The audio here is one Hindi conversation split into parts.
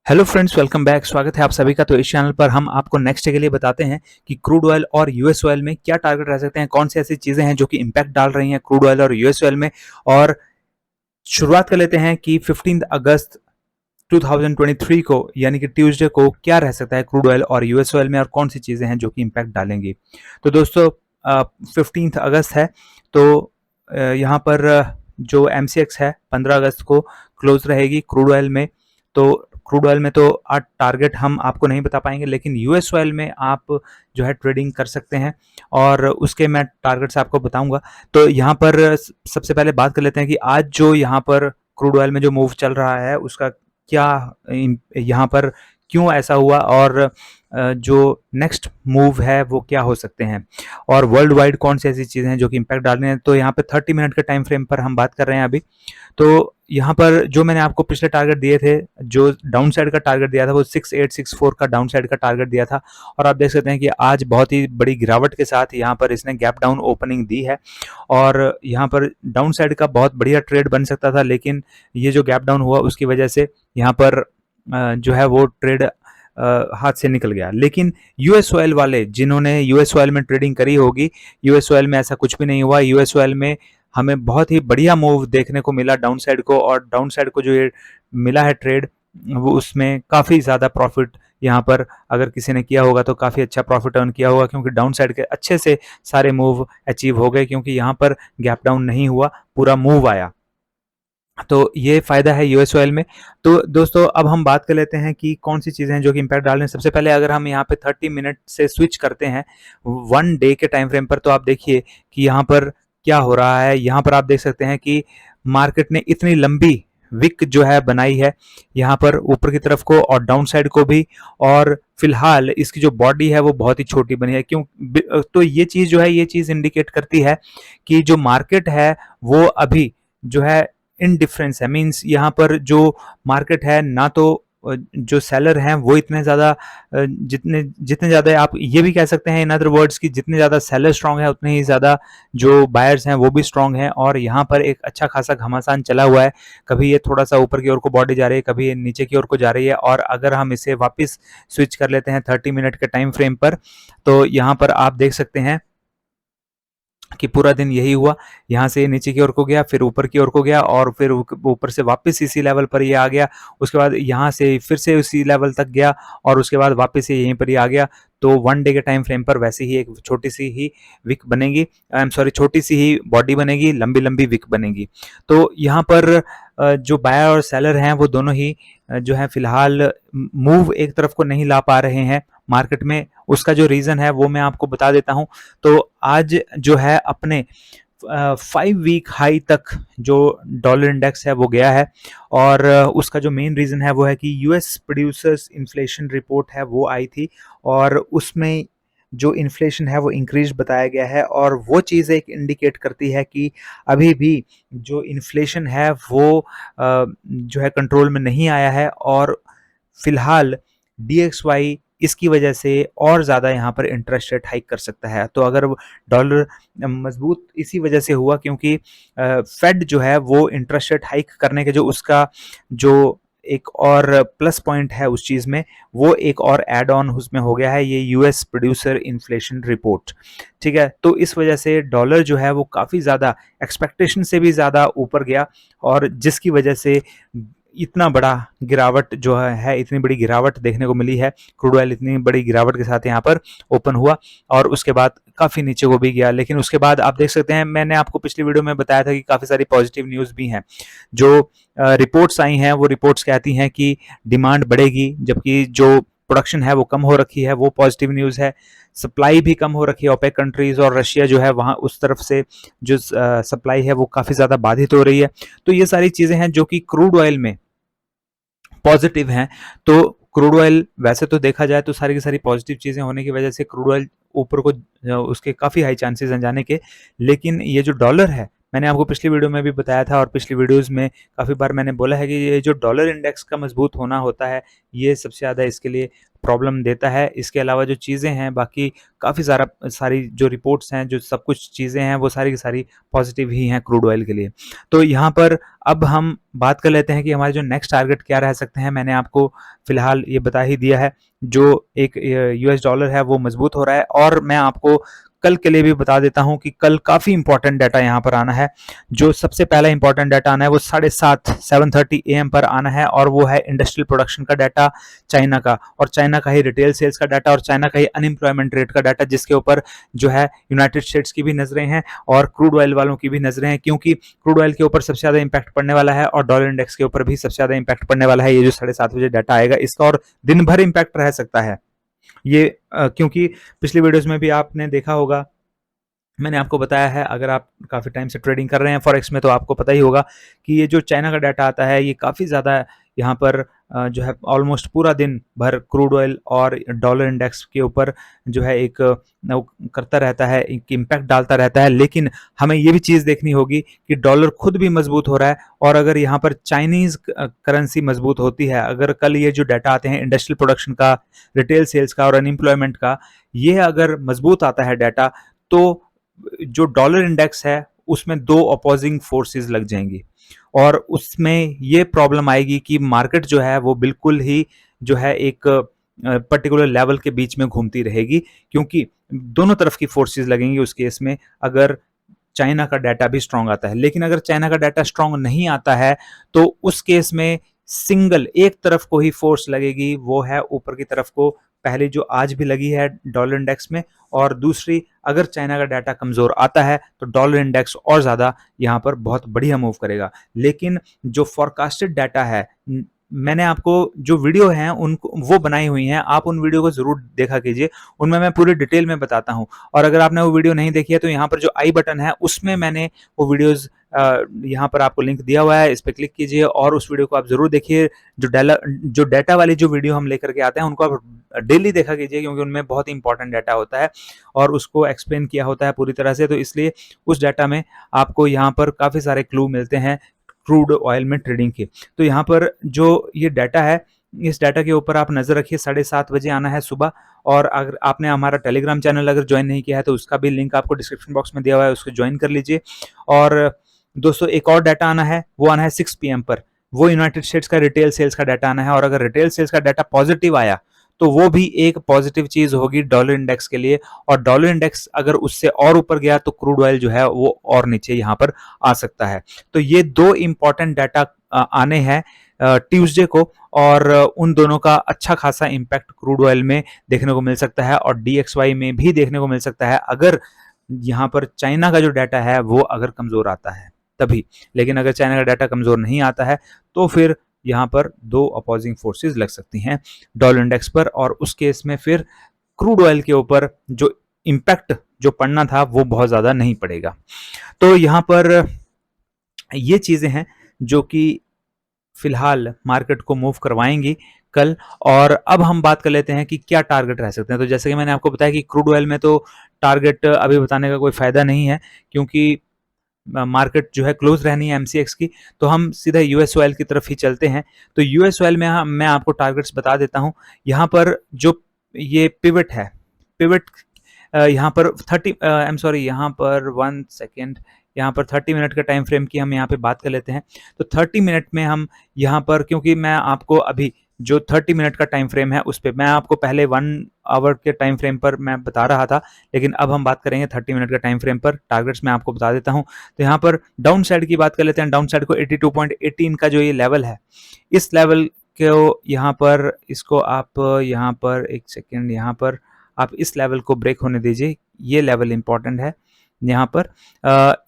Hello friends, welcome back. स्वागत है आप सभी का। तो इस चैनल पर हम आपको नेक्स्ट डे के लिए बताते हैं कि क्रूड ऑयल और यूएस ऑयल में क्या टारगेट रह सकते हैं, कौन सी ऐसी चीज़ें हैं जो कि इम्पैक्ट डाल रही हैं क्रूड ऑयल और यूएस ऑयल में। और शुरुआत कर लेते हैं कि 15 अगस्त 2023 को यानी कि ट्यूसडे को क्या रह सकता है क्रूड ऑयल और यूएस ऑयल में और कौन सी चीज़ें हैं जो कि इम्पैक्ट डालेंगी। तो दोस्तों 15 अगस्त है, तो यहाँ पर जो एमसीएक्स है 15 अगस्त को क्लोज रहेगी क्रूड ऑयल में। तो क्रूड ऑयल में तो आज टारगेट हम आपको नहीं बता पाएंगे, लेकिन यूएस ऑयल में आप जो है ट्रेडिंग कर सकते हैं और उसके मैं टारगेट्स आपको बताऊंगा। तो यहाँ पर सबसे पहले बात कर लेते हैं कि आज जो यहाँ पर क्रूड ऑयल में जो मूव चल रहा है उसका क्या यहाँ पर क्यों ऐसा हुआ और जो नेक्स्ट मूव है वो क्या हो सकते हैं और वर्ल्ड वाइड कौन सी ऐसी चीज़ें हैं जो कि इम्पैक्ट डाल रही हैं। तो यहाँ पे 30 मिनट के टाइम फ्रेम पर हम बात कर रहे हैं अभी। तो यहाँ पर जो मैंने आपको पिछले टारगेट दिए थे, जो डाउन साइड का टारगेट दिया था वो 6864 का डाउन साइड का टारगेट दिया था। और आप देख सकते हैं कि आज बहुत ही बड़ी गिरावट के साथ यहाँ पर इसने गैप डाउन ओपनिंग दी है और यहाँ पर डाउन साइड का बहुत बढ़िया ट्रेड बन सकता था, लेकिन ये जो गैप डाउन हुआ उसकी वजह से यहाँ पर जो है वो ट्रेड हाथ से निकल गया। लेकिन यूएस ऑयल वाले जिन्होंने यूएस ऑयल में ट्रेडिंग करी होगी, यूएस ऑयल में ऐसा कुछ भी नहीं हुआ। यूएस ऑयल में हमें बहुत ही बढ़िया मूव देखने को मिला डाउन साइड को, और डाउन साइड को जो ये मिला है ट्रेड वो उसमें काफ़ी ज़्यादा प्रॉफिट यहाँ पर अगर किसी ने किया होगा तो काफ़ी अच्छा प्रॉफिट अर्न किया होगा, क्योंकि डाउन साइड के अच्छे से सारे मूव अचीव हो गए, क्योंकि यहाँ पर गैप डाउन नहीं हुआ, पूरा मूव आया। तो ये फ़ायदा है यूएस ऑयल में। तो दोस्तों अब हम बात कर लेते हैं कि कौन सी चीज़ें हैं जो कि इम्पैक्ट डाल रहे हैं। सबसे पहले अगर हम यहाँ पे 30 मिनट से स्विच करते हैं 1 डे के टाइम फ्रेम पर, तो आप देखिए कि यहाँ पर क्या हो रहा है। यहाँ पर आप देख सकते हैं कि मार्केट ने इतनी लंबी विक जो है बनाई है यहाँ पर ऊपर की तरफ को और डाउन साइड को भी, और फिलहाल इसकी जो बॉडी है वो बहुत ही छोटी बनी है। क्यों? तो ये चीज़ जो है, ये चीज़ इंडिकेट करती है कि जो मार्केट है वो अभी जो है इनडिफरेंस है। मीन्स यहाँ पर जो मार्केट है ना, तो जो सेलर हैं वो इतने ज़्यादा जितने जितने ज़्यादा आप ये भी कह सकते हैं इन अदर वर्ड्स कि जितने ज़्यादा सेलर स्ट्रांग है उतने ही ज़्यादा जो बायर्स हैं वो भी स्ट्रांग हैं। और यहाँ पर एक अच्छा खासा घमासान चला हुआ है। कभी ये थोड़ा सा ऊपर की ओर को बॉडी जा रही है, कभी ये नीचे की ओर को जा रही है। और अगर हम इसे वापस स्विच कर लेते हैं 30 मिनट के टाइम फ्रेम पर, तो यहाँ पर आप देख सकते हैं कि पूरा दिन यही हुआ। यहाँ से नीचे की ओर को गया, फिर ऊपर की ओर को गया, और फिर ऊपर से वापस इसी लेवल पर ये आ गया। उसके बाद यहाँ से फिर से उसी लेवल तक गया और उसके बाद वापस ये यहीं पर ही आ गया। तो 1 डे के टाइम फ्रेम पर वैसे ही एक छोटी सी ही विक बनेगी, आई एम सॉरी, छोटी सी ही बॉडी बनेगी, लंबी लंबी विक बनेगी। तो यहाँ पर जो बायर और सेलर हैं वो दोनों ही जो है फिलहाल मूव एक तरफ को नहीं ला पा रहे हैं मार्केट में। उसका जो रीज़न है वो मैं आपको बता देता हूँ। तो आज जो है अपने 5 वीक हाई तक जो डॉलर इंडेक्स है वो गया है, और उसका जो मेन रीज़न है वो है कि यूएस प्रोड्यूसर्स इन्फ्लेशन रिपोर्ट है वो आई थी, और उसमें जो इन्फ्लेशन है वो इंक्रीज बताया गया है। और वो चीज़ एक इंडिकेट करती है कि अभी भी जो इन्फ्लेशन है वो जो है कंट्रोल में नहीं आया है, और फिलहाल DXY इसकी वजह से और ज़्यादा यहाँ पर इंटरेस्ट रेट हाइक कर सकता है। तो अगर डॉलर मजबूत इसी वजह से हुआ क्योंकि फेड जो है वो इंटरेस्ट रेट हाइक करने के जो उसका जो एक और प्लस पॉइंट है उस चीज़ में, वो एक और ऐड ऑन उसमें हो गया है, ये यूएस प्रोड्यूसर इन्फ्लेशन रिपोर्ट। ठीक है, तो इस वजह से डॉलर जो है वो काफ़ी ज़्यादा एक्सपेक्टेशन से भी ज़्यादा ऊपर गया, और जिसकी वजह से इतना बड़ा गिरावट जो है इतनी बड़ी गिरावट देखने को मिली है। क्रूड ऑयल इतनी बड़ी गिरावट के साथ यहाँ पर ओपन हुआ और उसके बाद काफ़ी नीचे को भी गया। लेकिन उसके बाद आप देख सकते हैं, मैंने आपको पिछली वीडियो में बताया था कि काफ़ी सारी पॉजिटिव न्यूज़ भी हैं। जो रिपोर्ट्स आई हैं वो रिपोर्ट्स कहती हैं कि डिमांड बढ़ेगी, जबकि जो प्रोडक्शन है वो कम हो रखी है, वो पॉजिटिव न्यूज़ है। सप्लाई भी कम हो रखी है, ओपेक कंट्रीज़ और रशिया जो है वहाँ उस तरफ से जो सप्लाई है वो काफ़ी ज़्यादा बाधित हो रही है। तो ये सारी चीज़ें हैं जो कि क्रूड ऑयल में पॉजिटिव हैं। तो क्रूड ऑयल वैसे तो देखा जाए तो सारी की सारी पॉजिटिव चीज़ें होने की वजह से क्रूड ऑयल ऊपर को उसके काफ़ी हाई चांसेस हैं जाने के। लेकिन ये जो डॉलर है, मैंने आपको पिछली वीडियो में भी बताया था और पिछली वीडियोस में काफ़ी बार मैंने बोला है कि ये जो डॉलर इंडेक्स का मजबूत होना होता है, ये सबसे ज़्यादा इसके लिए प्रॉब्लम देता है। इसके अलावा जो चीज़ें हैं बाकी काफ़ी सारी जो रिपोर्ट्स हैं, जो सब कुछ चीज़ें हैं, वो सारी की सारी पॉजिटिव ही हैं क्रूड ऑयल के लिए। तो यहाँ पर अब हम बात कर लेते हैं कि हमारे जो नेक्स्ट टारगेट क्या रह सकते हैं। मैंने आपको फिलहाल ये बता ही दिया है, जो एक यूएस डॉलर है वो मजबूत हो रहा है, और मैं आपको कल के लिए भी बता देता हूं कि कल काफ़ी इंपॉर्टेंट डाटा यहाँ पर आना है। जो सबसे पहला इंपॉर्टेंट डाटा आना है वो 7:30 AM पर आना है, और वो है इंडस्ट्रियल प्रोडक्शन का डाटा चाइना का, और चाइना का ही रिटेल सेल्स का डाटा, और चाइना का ही अनएम्प्लॉयमेंट रेट का डाटा, जिसके ऊपर जो है यूनाइटेड स्टेट्स की भी नजरें हैं और क्रूड ऑयल वालों की भी नजरें हैं, क्योंकि क्रूड ऑयल के ऊपर सबसे ज़्यादा इंपैक्ट पड़ने वाला है और डॉलर इंडेक्स के ऊपर भी सबसे ज़्यादा इंपैक्ट पड़ने वाला है। ये जो 7:30 डाटा आएगा इसका, और दिन भर इंपैक्ट रह सकता है ये, क्योंकि पिछली वीडियोस में भी आपने देखा होगा, मैंने आपको बताया है, अगर आप काफ़ी टाइम से ट्रेडिंग कर रहे हैं फॉरेक्स में तो आपको पता ही होगा कि ये जो चाइना का डाटा आता है ये काफ़ी ज़्यादा यहाँ पर जो है ऑलमोस्ट पूरा दिन भर क्रूड ऑयल और डॉलर इंडेक्स के ऊपर जो है एक करता रहता है, एक इम्पैक्ट डालता रहता है। लेकिन हमें ये भी चीज़ देखनी होगी कि डॉलर खुद भी मजबूत हो रहा है, और अगर यहाँ पर चाइनीज़ करेंसी मजबूत होती है, अगर कल ये जो डाटा आते हैं इंडस्ट्रियल प्रोडक्शन का, रिटेल सेल्स का और अनएम्प्लॉयमेंट का, ये अगर मजबूत आता है डाटा, तो जो डॉलर इंडेक्स है उसमें दो अपोजिंग फोर्सेस लग जाएंगी, और उसमें ये प्रॉब्लम आएगी कि मार्केट जो है वो बिल्कुल ही जो है एक पर्टिकुलर लेवल के बीच में घूमती रहेगी, क्योंकि दोनों तरफ की फोर्सेस लगेंगी उस केस में, अगर चाइना का डाटा भी स्ट्रांग आता है। लेकिन अगर चाइना का डाटा स्ट्रांग नहीं आता है तो उस केस में सिंगल एक तरफ को ही फोर्स लगेगी, वो है ऊपर की तरफ को, पहले जो आज भी लगी है डॉलर इंडेक्स में, और दूसरी अगर चाइना का डाटा कमजोर आता है तो डॉलर इंडेक्स और ज्यादा यहाँ पर बहुत बढ़िया मूव करेगा। लेकिन जो फॉरकास्टेड डाटा है, मैंने आपको जो वीडियो हैं उनको वो बनाई हुई हैं, आप उन वीडियो को जरूर देखा कीजिए, उनमें मैं पूरी डिटेल में बताता हूं। और अगर आपने वो वीडियो नहीं देखी है तो यहाँ पर जो आई बटन है उसमें मैंने वो वीडियोस यहाँ पर आपको लिंक दिया हुआ है, इस पर क्लिक कीजिए और उस वीडियो को आप जरूर देखिए। जो डाटा वाली जो वीडियो हम लेकर के आते हैं उनको आप डेली देखा कीजिए, क्योंकि उनमें बहुत ही इंपॉर्टेंट डाटा होता है और उसको एक्सप्लेन किया होता है पूरी तरह से, तो इसलिए उस डाटा में आपको यहाँ पर काफ़ी सारे क्लू मिलते हैं क्रूड ऑयल में ट्रेडिंग के। तो यहाँ पर जो ये डाटा है, इस डाटा के ऊपर आप नजर रखिए, 7:30 बजे आना है सुबह। और अगर आपने हमारा टेलीग्राम चैनल अगर ज्वाइन नहीं किया है तो उसका भी लिंक आपको डिस्क्रिप्शन बॉक्स में दिया हुआ है, उसको ज्वाइन कर लीजिए। और दोस्तों एक और डाटा आना है, वो आना है 6 PM पर, वो यूनाइटेड स्टेट्स का रिटेल सेल्स का डाटा आना है, और अगर रिटेल सेल्स का डाटा पॉजिटिव आया तो वो भी एक पॉजिटिव चीज होगी डॉलर इंडेक्स के लिए, और डॉलर इंडेक्स अगर उससे और ऊपर गया तो क्रूड ऑयल जो है वो और नीचे यहाँ पर आ सकता है। तो ये दो इंपॉर्टेंट डाटा आने हैं ट्यूसडे को, और उन दोनों का अच्छा खासा इंपैक्ट क्रूड ऑयल में देखने को मिल सकता है और DXY में भी देखने को मिल सकता है, अगर यहाँ पर चाइना का जो डाटा है वो अगर कमजोर आता है तभी। लेकिन अगर चाइना का डाटा कमजोर नहीं आता है तो फिर यहाँ पर दो अपोजिंग फोर्सेस लग सकती हैं डॉलर इंडेक्स पर, और उस केस में फिर क्रूड ऑयल के ऊपर जो इंपैक्ट जो पड़ना था वो बहुत ज्यादा नहीं पड़ेगा। तो यहाँ पर ये चीजें हैं जो कि फिलहाल मार्केट को मूव करवाएंगी कल। और अब हम बात कर लेते हैं कि क्या टारगेट रह सकते हैं। तो जैसे कि मैंने आपको बताया कि क्रूड ऑयल में तो टारगेट अभी बताने का कोई फायदा नहीं है, क्योंकि मार्केट जो है क्लोज रहनी है MCX की, तो हम सीधा यूएस ऑयल की तरफ ही चलते हैं। तो यूएस ऑयल में मैं आपको टारगेट्स बता देता हूं। यहाँ पर जो ये पिवट है, पिवट यहाँ पर 1 सेकेंड, यहाँ पर 30 मिनट का टाइम फ्रेम की हम यहाँ पे बात कर लेते हैं। तो 30 मिनट में हम यहाँ पर, क्योंकि मैं आपको अभी जो 30 मिनट का टाइम फ्रेम है उस पर मैं आपको पहले 1 आवर के टाइम फ्रेम पर मैं बता रहा था, लेकिन अब हम बात करेंगे 30 मिनट का टाइम फ्रेम पर। टारगेट्स मैं आपको बता देता हूं। तो यहाँ पर डाउन साइड की बात कर लेते हैं। डाउन साइड को 82.18 का जो ये लेवल है, इस लेवल को यहाँ पर, इसको आप यहाँ पर 1 सेकेंड, यहाँ पर आप इस लेवल को ब्रेक होने दीजिए, ये लेवल इंपॉर्टेंट है। यहाँ पर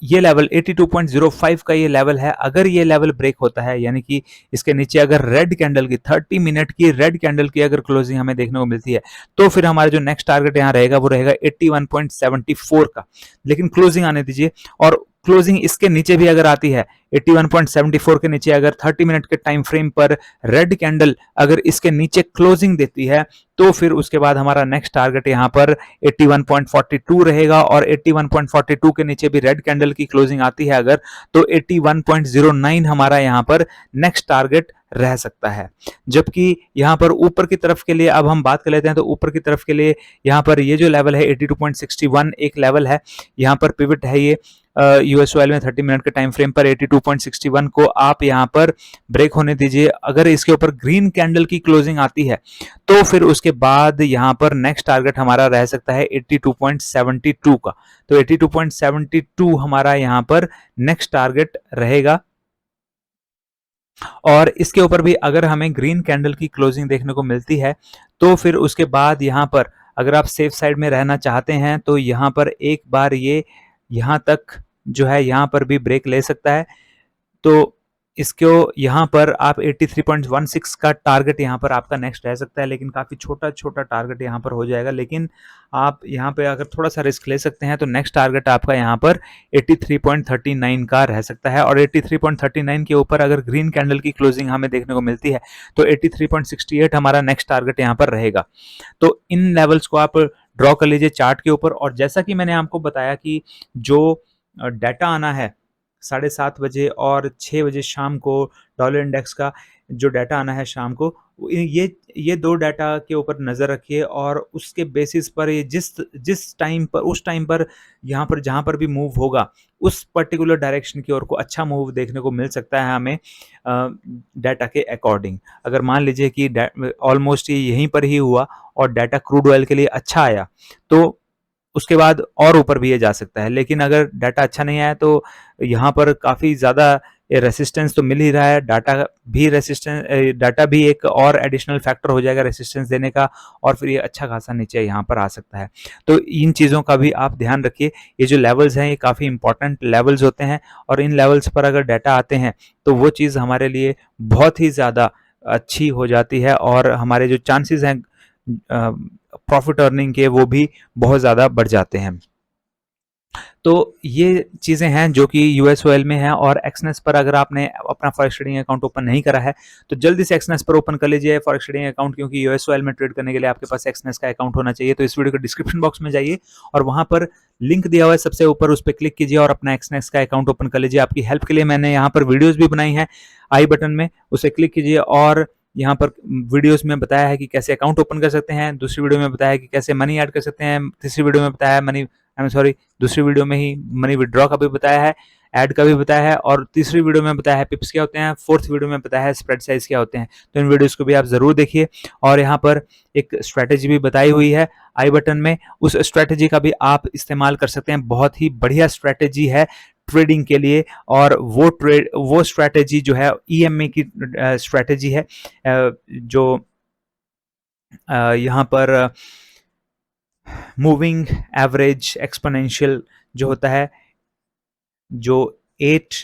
ये लेवल 82.05 का ये लेवल है। अगर ये लेवल ब्रेक होता है, यानी कि इसके नीचे अगर रेड कैंडल की 30 मिनट की रेड कैंडल की अगर क्लोजिंग हमें देखने को मिलती है, तो फिर हमारा जो नेक्स्ट टारगेट यहाँ रहेगा वो रहेगा 81.74 का। लेकिन क्लोजिंग आने दीजिए, और क्लोजिंग इसके नीचे भी अगर आती है 81.74 के नीचे, अगर 30 मिनट के टाइम फ्रेम पर रेड कैंडल अगर इसके नीचे क्लोजिंग देती है, तो फिर उसके बाद हमारा नेक्स्ट टारगेट यहाँ पर 81.42 रहेगा, और 81.42 के नीचे भी रेड कैंडल की क्लोजिंग आती है अगर, तो 81.09 हमारा यहाँ पर नेक्स्ट टारगेट रह सकता है। जबकि यहाँ पर ऊपर की तरफ के लिए अब हम बात कर लेते हैं, तो ऊपर की तरफ के लिए यहाँ पर ये जो लेवल है 82.61 एक लेवल है, यहाँ पर पिवट है ये यूएस ऑयल में 30 मिनट के टाइम फ्रेम पर 82.61 को आप यहाँ पर ब्रेक होने दीजिए। अगर इसके ऊपर ग्रीन कैंडल की क्लोजिंग आती है, तो फिर उसके बाद यहाँ पर नेक्स्ट टारगेट हमारा रह सकता है 82.72 का। तो 82.72 हमारा यहाँ पर नेक्स्ट टारगेट रहेगा, और इसके ऊपर भी अगर हमें ग्रीन कैंडल की क्लोजिंग देखने को मिलती है, तो फिर उसके बाद यहाँ पर अगर आप सेफ साइड में रहना चाहते हैं, तो यहाँ पर एक बार ये यहाँ तक जो है यहाँ पर भी ब्रेक ले सकता है। तो इसको यहाँ पर आप 83.16 का टारगेट यहाँ पर आपका नेक्स्ट रह सकता है, लेकिन काफ़ी छोटा छोटा टारगेट यहाँ पर हो जाएगा। लेकिन आप यहाँ पे अगर थोड़ा सा रिस्क ले सकते हैं, तो नेक्स्ट टारगेट आपका यहाँ पर 83.39 का रह सकता है, और 83.39 के ऊपर अगर ग्रीन कैंडल की क्लोजिंग हमें देखने को मिलती है, तो 83.68 हमारा नेक्स्ट टारगेट यहाँ पर रहेगा। तो इन लेवल्स को आप ड्रॉ कर लीजिए चार्ट के ऊपर। और जैसा कि मैंने आपको बताया कि जो डाटा आना है 7:30 बजे और 6 बजे शाम को, डॉलर इंडेक्स का जो डाटा आना है शाम को, ये दो डाटा के ऊपर नज़र रखिए, और उसके बेसिस पर ये जिस टाइम पर, उस टाइम पर यहाँ पर जहाँ पर भी मूव होगा, उस पर्टिकुलर डायरेक्शन की ओर को अच्छा मूव देखने को मिल सकता है हमें डाटा के अकॉर्डिंग। अगर मान लीजिए कि ऑलमोस्ट ये यहीं पर ही हुआ और डाटा क्रूड ऑयल के लिए अच्छा आया, तो उसके बाद और ऊपर भी ये जा सकता है। लेकिन अगर डाटा अच्छा नहीं आया, तो यहाँ पर काफ़ी ज़्यादा रेसिस्टेंस तो मिल ही रहा है। डाटा भी एक और एडिशनल फैक्टर हो जाएगा रेसिस्टेंस देने का, और फिर ये अच्छा खासा नीचे यहाँ पर आ सकता है। तो इन चीज़ों का भी आप ध्यान रखिए। ये जो लेवल्स हैं, ये काफ़ी इंपॉर्टेंट लेवल्स होते हैं, और इन लेवल्स पर अगर डाटा आते हैं, तो वो चीज़ हमारे लिए बहुत ही ज़्यादा अच्छी हो जाती है, और हमारे जो चांसेस हैं प्रॉफिट अर्निंग के, वो भी बहुत ज़्यादा बढ़ जाते हैं। तो ये चीज़ें हैं जो कि यूएस ऑयल में है। और एक्सनेस पर अगर आपने अपना फॉरेक्स ट्रेडिंग अकाउंट ओपन नहीं करा है, तो जल्दी से एक्सनेस पर ओपन कर लीजिए फॉरेक्स ट्रेडिंग अकाउंट, क्योंकि यूएस ऑयल में ट्रेड करने के लिए आपके पास एक्सनेस का अकाउंट होना चाहिए। तो इस वीडियो के डिस्क्रिप्शन बॉक्स में जाइए, और वहाँ पर लिंक दिया हुआ है सबसे ऊपर, उस पर क्लिक कीजिए और अपना एक्सनेस का अकाउंट ओपन कर लीजिए। आपकी हेल्प के लिए मैंने यहाँ पर वीडियोज़ भी बनाई हैं, आई बटन में उसे क्लिक कीजिए, और यहाँ पर वीडियोस में बताया है कि कैसे अकाउंट ओपन कर सकते हैं, दूसरी वीडियो में बताया है कि कैसे मनी ऐड कर सकते हैं, तीसरी वीडियो में बताया है दूसरी वीडियो में ही मनी विड्रॉ का भी बताया है, ऐड का भी बताया है, और तीसरी वीडियो में बताया है पिप्स क्या होते हैं, फोर्थ वीडियो में बताया है स्प्रेड साइज क्या होते हैं। तो इन वीडियोस को भी आप जरूर देखिए। और यहाँ पर एक स्ट्रैटेजी भी बताई हुई है आई बटन में, उस स्ट्रैटेजी का भी आप इस्तेमाल कर सकते हैं। बहुत ही बढ़िया स्ट्रैटेजी है ट्रेडिंग के लिए, और वो स्ट्रैटेजी जो है ईएमए की स्ट्रैटेजी है, जो यहाँ पर मूविंग एवरेज एक्सपोनेंशियल जो होता है, जो 8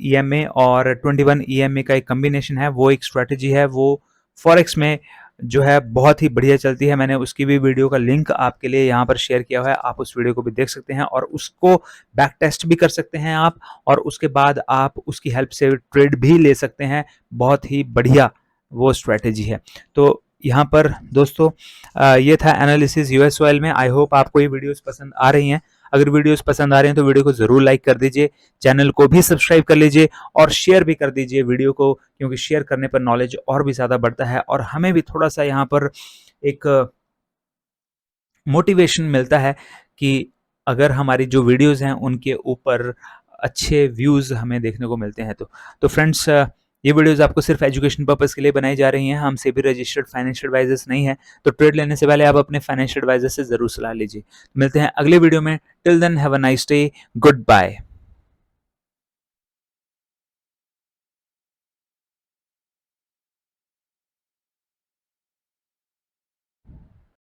ईएमए और 21 ईएमए का एक कॉम्बिनेशन है, वो एक स्ट्रैटेजी है। वो फॉरेक्स में जो है बहुत ही बढ़िया चलती है। मैंने उसकी भी वीडियो का लिंक आपके लिए यहाँ पर शेयर किया हुआ है, आप उस वीडियो को भी देख सकते हैं, और उसको बैक टेस्ट भी कर सकते हैं आप, और उसके बाद आप उसकी हेल्प से ट्रेड भी ले सकते हैं। बहुत ही बढ़िया वो स्ट्रैटेजी है। तो यहाँ पर दोस्तों ये था एनालिसिस यूएस ऑयल में। आई होप आपको ये वीडियोस पसंद आ रही हैं। अगर वीडियोस पसंद आ रहे हैं तो वीडियो को जरूर लाइक कर दीजिए, चैनल को भी सब्सक्राइब कर लीजिए, और शेयर भी कर दीजिए वीडियो को, क्योंकि शेयर करने पर नॉलेज और भी ज़्यादा बढ़ता है, और हमें भी थोड़ा सा यहाँ पर एक मोटिवेशन मिलता है कि अगर हमारी जो वीडियोस हैं उनके ऊपर अच्छे व्यूज़ हमें देखने को मिलते हैं। तो फ्रेंड्स, ये वीडियोस आपको सिर्फ एजुकेशन पर्पस के लिए बनाई जा रही हैं। हम सेबी रजिस्टर्ड फाइनेंशियल एडवाइजर्स नहीं है, तो ट्रेड लेने से पहले आप अपने फाइनेंशियल एडवाइजर से जरूर सलाह लीजिए। मिलते हैं अगले वीडियो में। Till then have a nice day, good bye.